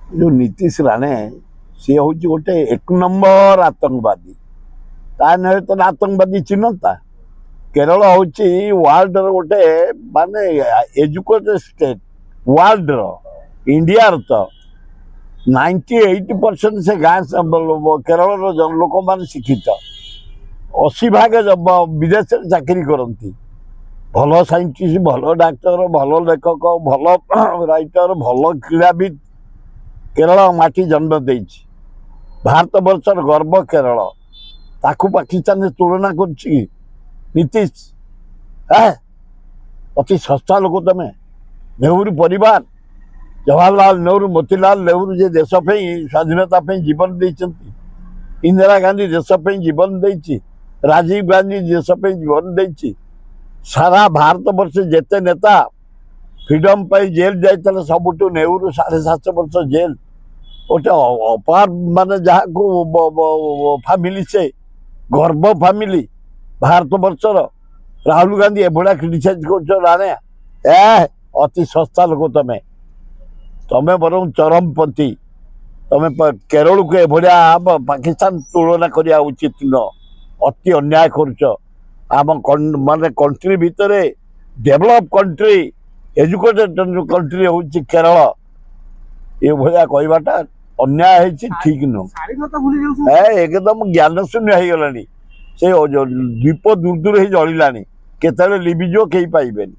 जो नीतीश राणे सी हूँ गोटे एक नंबर आतंकवादी ता नहे तो आतंकवादी चिन्हता केरल हूँ वर्ल्ड गोटे माने एजुकेटेड स्टेट वर्ल्ड इंडिया तो 98% से गाँ केरल लोक मान शिक्षित 80 भाग विदेश चाकरी करती भल साइंटिस्ट भल डाक्तर भल लेखक भल राइटर भल क्रीड़ाविद केरल माटी जन्म दे भारत वर्षर गर्व केरल ताकू पाकिस्तान से तुलना कर नीतीश अति सस्ता लोक तमें नेहरू परिवार जवाहरलाल नेहरू मोतीलाल नेहरू जे देश स्वाधीनता जीवन देती इंदिरा गांधी देश जीवन देती राजीव गांधी देश जीवन देती सारा भारत वर्ष जेते नेता फ्रीडम पाई जेल जाइए सबुठू नेहरू 7.5 वर्ष जेल गोटे अपार मान जहाँ फैमिली से गर्व फैमिली भारत वर्षर राहुल गांधी एभा क्रिटिसाइज कर अति सस्ता लोक तमें तमें बर चरमपंथी तमें केरल को एभा पाकिस्तान तुलना करिया उचित न अति अन्याय करुच आम माने कंट्री भितर डेभलप कंट्री एजुकेटेड कंट्री हूँ केरल ये भाया कहवाटा अन्याय है ठीक नुह एकदम ज्ञान शून्य हो गला से द्वीप दूर दूर जलिला केत लिभिज कहीं पाइबेनी।